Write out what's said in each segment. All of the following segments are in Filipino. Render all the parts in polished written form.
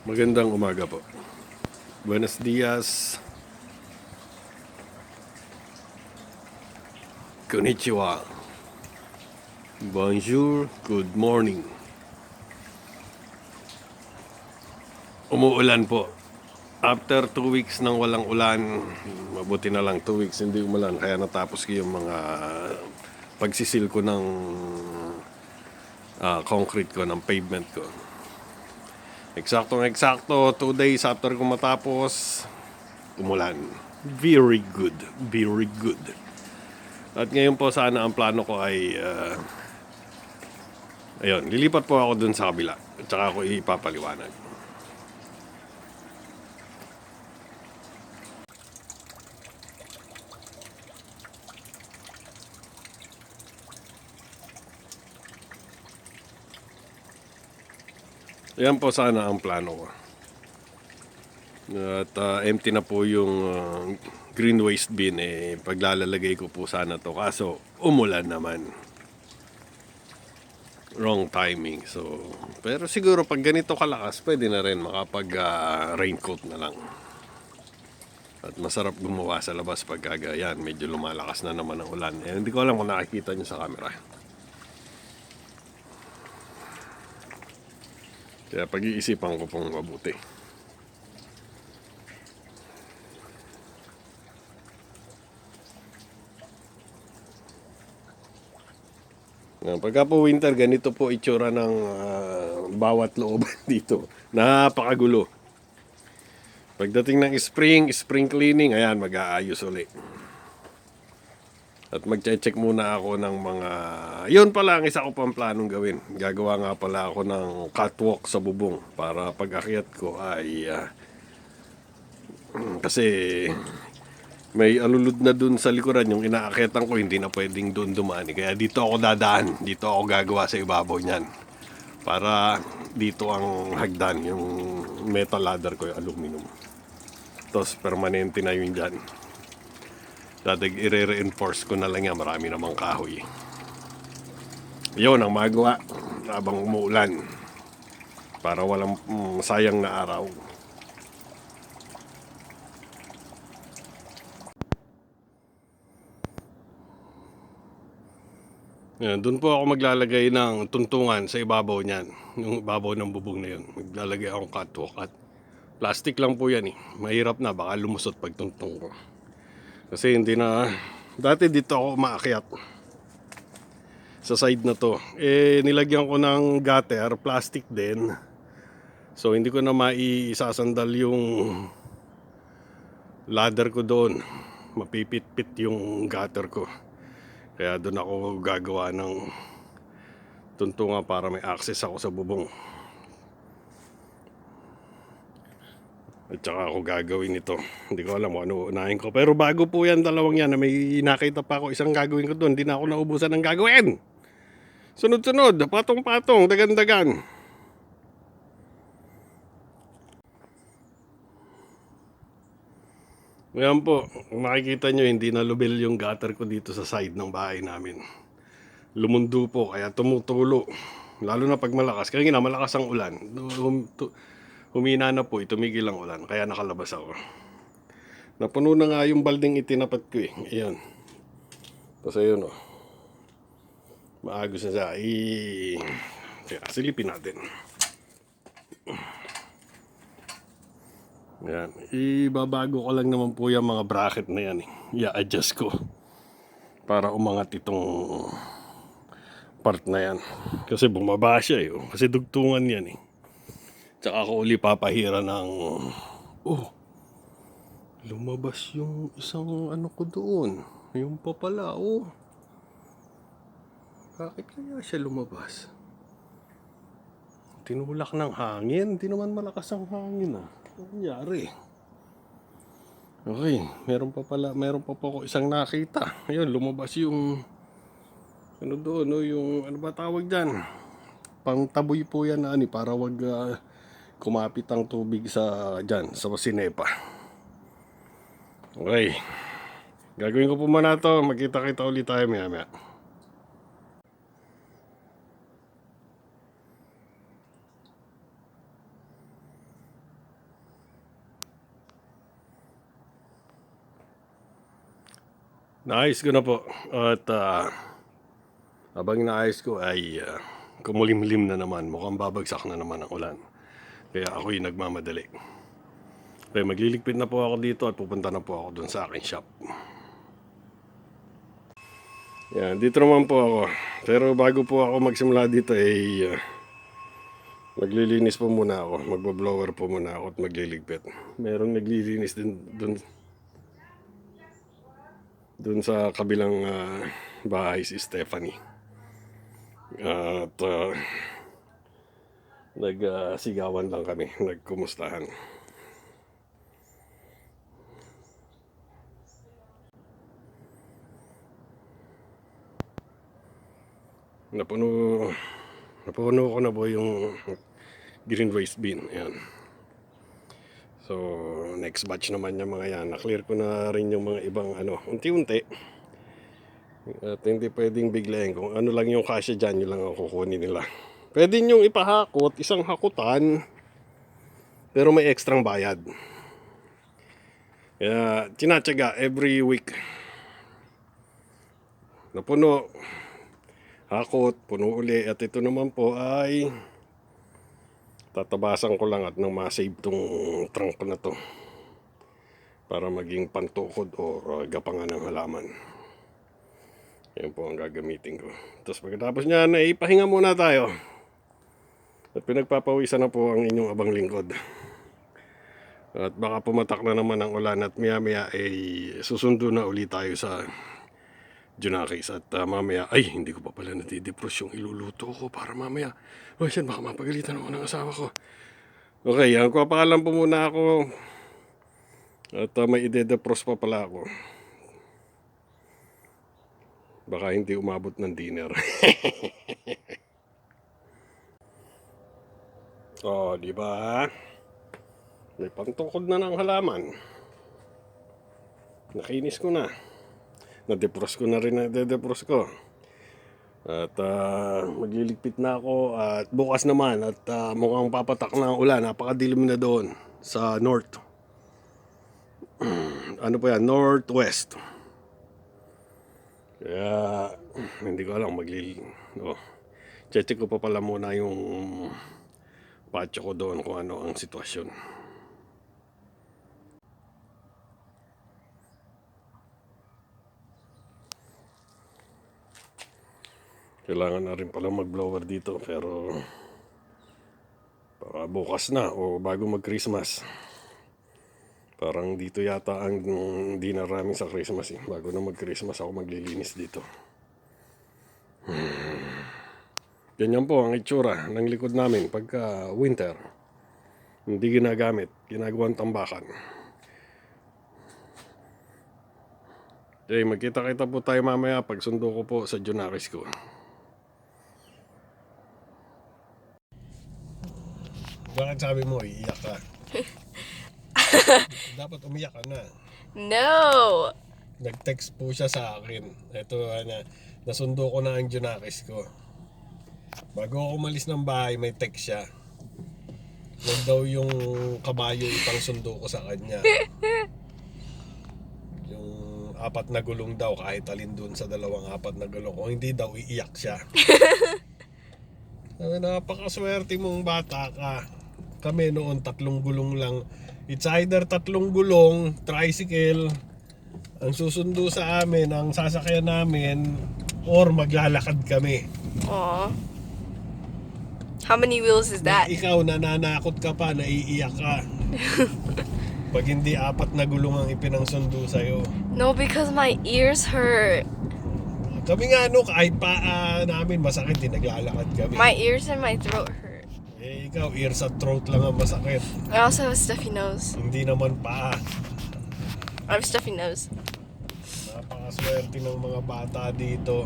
Magandang umaga po. Buenos dias. Konnichiwa. Bonjour. Good morning. Umuulan po. After 2 weeks nang walang ulan, mabuti na lang 2 weeks hindi umulan. Kaya natapos ko yung mga pagsisil ko ng concrete ko, ng pavement ko. Eksakto, 2 days after ko matapos, umulan. Very good. Very good. At ngayon po sana ang plano ko ay ayun, lilipat po ako dun sa kabila at saka ako ipapaliwanag. Yan po sana ang plano ko. At empty na po yung green waste bin. Paglalagay ko po sana to. Kaso umulan naman. Wrong timing. So, pero siguro pag ganito kalakas, pwede na rin makapag raincoat na lang. At masarap gumawa sa labas pag yan, medyo lumalakas na naman ang ulan. Hindi ko alam kung nakikita nyo sa camera. Kaya pag-iisipan ko pong mabuti. Pagka po winter, ganito po itsura ng bawat looban dito. Napakagulo. Pagdating ng spring cleaning, ayan, mag-aayos ulit. At mag-check muna ako ng mga... Yun pala ang isa ko pang planong gawin. Gagawa nga pala ako ng catwalk sa bubong para pag-akyat ko ay... kasi may alulod na dun sa likuran yung inaakyatan ko, hindi na pwedeng dun dumaan. Kaya dito ako dadaan. Dito ako gagawa sa ibabaw niyan. Para dito ang hagdan, yung metal ladder ko, yung aluminum. Tapos permanente na yun dyan. Dati i-reinforce ko na lang yan, marami namang kahoy. Yun ang magawa habang umuulan. Para walang sayang na araw. Yan, doon po ako maglalagay ng tuntungan sa ibabaw niyan. Yung ibabaw ng bubong na yun. Maglalagay akong catwalk at plastic lang po yan eh. Mahirap na, baka lumusot pag tuntong ko. Kasi hindi na... Dati dito ako umaakyat. Sa side na to. Nilagyan ko ng gutter, plastic din. So hindi ko na maisasandal yung ladder ko doon. Mapipit-pit yung gutter ko. Kaya doon ako gagawa ng tuntungan para may access ako sa bubong. At saka ako gagawin ito. Hindi ko alam kung ano unahin ko. Pero bago po yan, dalawang yan, na may nakita pa ako isang gagawin ko doon. Hindi na ako naubusan ng gagawin. Sunod-sunod, patong-patong, dagan-dagan. Ngayon po, makikita nyo, hindi na lubel yung gutter ko dito sa side ng bahay namin. Lumundo po, kaya tumutulo. Lalo na pag malakas. Kaya nga, malakas ang ulan. Humina na po, tumigil ang ulan. Kaya nakalabas ako. Napuno na nga yung balding itinapat ko eh. Ayan. Tapos ayun o. Maagos na siya. Silipin natin. Ayan. Ibabago ko lang naman po yung mga bracket na yan eh. I-adjust ko. Para umangat itong part na yan. Kasi bumaba siya eh. Kasi dugtungan yan eh. Tsaka ako uli papahira ng... lumabas yung isang ano ko doon. Yung pa pala, Bakit kaya siya lumabas? Tinulak ng hangin. Hindi naman malakas ang hangin ah. Ano nangyari? Okay, meron pa po ako isang nakita. Ayun, lumabas yung... Ano doon, yung... Ano ba tawag dyan? Pangtaboy po yan na para wag... kumapit ang tubig sa sinepa. Okay. Gagawin ko po muna to. Magkita-kita ulit tayo maya. Naayos ko na po. At habang naayos ko ay kumulimlim na naman. Mukhang babagsak na naman ang ulan. Kaya ako'y nagmamadali. Kaya magliligpit na po ako dito at pupunta na po ako dun sa aking shop. Yan, dito naman po ako. Pero bago po ako magsimula dito ay maglilinis po muna ako. Magbo-blower po muna ako at magliligpit. Merong naglilinis din dun sa kabilang bahay si Stephanie. At nagsigawan lang kami, nagkumustahan. Napuno ko na po yung green waste bin. Ayan. So, next batch naman yung mga yan. Na-clear ko na rin yung mga ibang unti-unti. At hindi pwedeng biglayin. Kung ano lang yung kasya dyan, yun lang ang kukunin nila. Pwede nyong ipahakot, isang hakutan, pero may ekstrang bayad. Kaya, tinatsaga every week. Napuno, hakot, puno uli. At ito naman po ay tatabasan ko lang at nang ma-save tong trunk na to para maging pantukod o gapangan ng halaman. Yan po ang gagamitin ko. Tapos pagkatapos niyan ay pahinga muna tayo. At pinagpapawisan na po ang inyong abang lingkod. At baka pumatak na naman ang ulan at maya ay susundo na ulit tayo sa Junakis. At mamaya, ay hindi ko pa pala natidepros yung iluluto ko para mamaya. Ay, siyan, baka mapagalitan ako ng asawa ko. Okay, ang papaalam po muna ako. At may ide-defrost pa pala ako. Baka hindi umabot ng dinner. Oh, di ba? May pantungkod na ng halaman. Nakinis ko na. Na-defrost ko na rin na de-defrost ko. At magliligpit na ako at bukas naman at mukhang papatak na ang ulan. Napakadilim na doon sa north. Ano pa yan? Northwest. Kaya hindi ko alam check ko pa pala muna yung patio ko doon kung ano ang sitwasyon. Kailangan na rin pala mag-blower dito pero baka bukas na o bago mag-Christmas. Parang dito yata ang dinner namin sa Christmas eh. Bago na mag-Christmas ako maglilinis dito. Ganyan po ang itsura ng likod namin pagka winter. Hindi ginagamit, ginagawang tambakan. Okay, magkita-kita po tayo mamaya pag sundo ko po sa Junakis ko. Bakit sabi mo iiyak ka? Dapat umiyak ka na. No! Nag-text po siya sa akin. Ito nasundo ko na ang Junakis ko. Bago ako umalis ng bahay, may text siya. Huwag daw yung kabayo ipang sundo ko sa kanya. Yung 4 na gulong daw, kahit alin dun sa 2 4 na gulong. Kung hindi daw, iiyak siya. Napakaswerte mong bata ka. Kami noon 3 gulong lang. It's either 3 gulong, tricycle, ang susundo sa amin, ang sasakyan namin, or maglalakad kami. Aw. How many wheels is that? Ikaw, nananakot ka pa, naiiyak ka. Pag hindi 4 na gulong ang ipinangsundo sa'yo. No, because my ears hurt. Kami nga kahit paa namin masakit, naglalakad kami. My ears and my throat hurt. Ikaw, ears at throat lang ang masakit. I also have a stuffy nose. Hindi naman paa. I have a stuffy nose. Napakaswerte ng mga bata dito.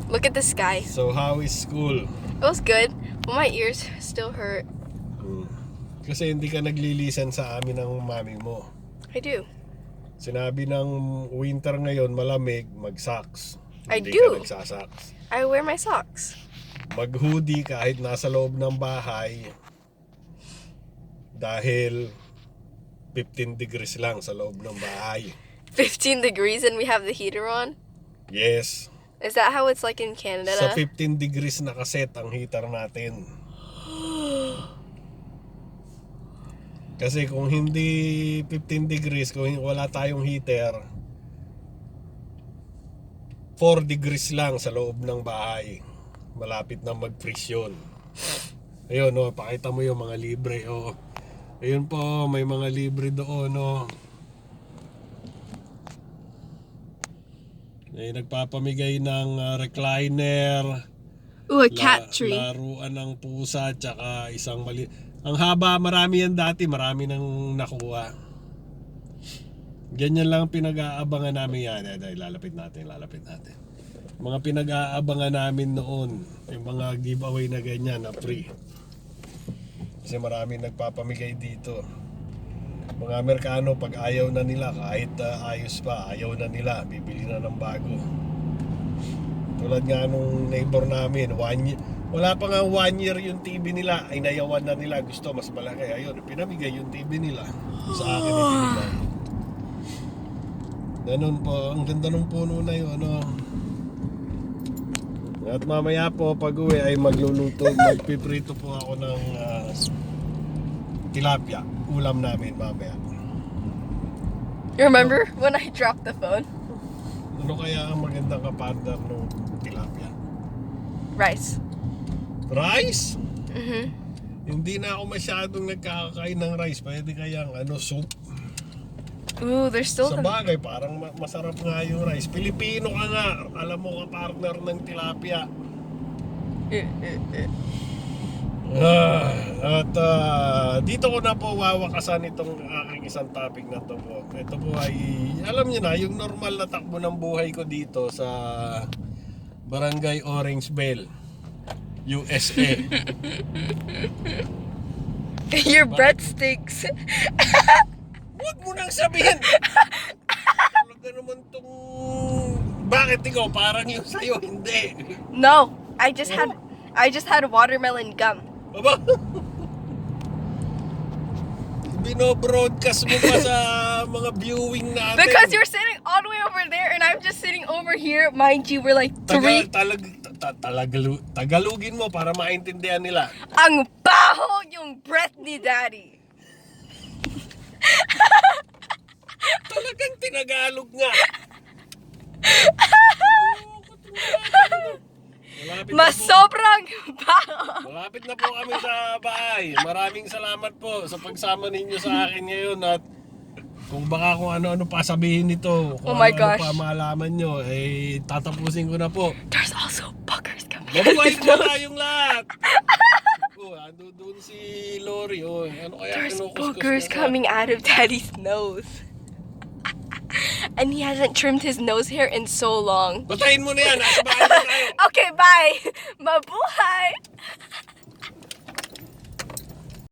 Look at the sky. So, how is school? It was good, but my ears still hurt. Kasi hindi ka naglilisen sa amin ng mami mo. I do. Sinabi ng winter ngayon, malamig, mag-socks. I Hindi do. ka nagsasocks. I wear my socks. Mag-hoodie kahit nasa loob ng bahay. Dahil 15 degrees lang sa loob ng bahay. 15 degrees and we have the heater on? Yes. Is that how it's like in Canada? Sa 15 degrees nakaset ang heater natin. Kasi kung hindi 15 degrees, kung wala tayong heater, 4 degrees lang sa loob ng bahay. Malapit na mag-freeze yun. Ayun, no, pakita mo yung mga libre. Oh. Ayun po, may mga libre doon. No. May nagpapamigay ng recliner. Ooh, a cat tree. Laruan ng pusa, tsaka isang mali. Ang haba, marami yan dati, marami nang nakuha. Ganyan lang pinag-aabangan namin yan. Lalapit natin. Mga pinag-aabangan namin noon, yung mga giveaway na ganyan na free. Kasi marami nagpapamigay dito. Mga Amerikano, pag ayaw na nila, kahit ayos pa, ayaw na nila, bibili na ng bago. Tulad nga nung neighbor namin, wala pa nga 1 year yung TV nila, ay nayawan na nila, gusto mas malaki. Ayun, pinamigay yung TV nila. Sa akin ipinigay. Ganun po, ang ganda ng puno na yun, no? At mamaya po, pag uwi ay magpiprito po ako ng tilapia. Ulam namin mamaya. You remember when I dropped the phone? Ano kaya ang magandang kapartner ng tilapia? Rice. Rice? Mm-hmm. Hindi na ako masyadong nagkakain ng rice. Pwede kayang soup. Ooh, there's still Sa the... bagay, parang masarap nga yung rice. Pilipino ka nga. Alam mo ka partner ng tilapia. At dito ko na po wawakasan itong aking isang topic na to po. Ito po ay, alam niyo na, yung normal na takbo ng buhay ko dito sa Barangay Orange Bell, USA. Your breadsticks. Huwag mo nang sabihin. Talaga naman tong... Bakit ikaw parang yung sa'yo hindi? No, I just had watermelon gum. Aba? Bino-broadcast mo pa sa mga viewing natin. Because you're sitting all the way over there and I'm just sitting over here. Mind you, we're like three. Tagalugin mo para maintindihan nila. Ang baho yung breath ni Daddy. Talagang tinagalog nga. Mas sobrang baho. Malapit na po kami sa bahay. Maraming salamat po sa pagsama ninyo sa akin ngayon at kung baka kung ano-ano pa sabihin nito, kung Oh my ano-ano gosh. pa malaman nyo, eh tatapusin ko na po. There's also buggers coming. Mabuhay po tayong lahat! Oh, ando doon si Lori. Oh, ano kaya There's kinukuskus boogers niya? coming out of Daddy's nose. And he hasn't trimmed his nose hair in so long. Batayin mo na yan! Nasa bahay na tayo! Okay, bye! Mabuhay!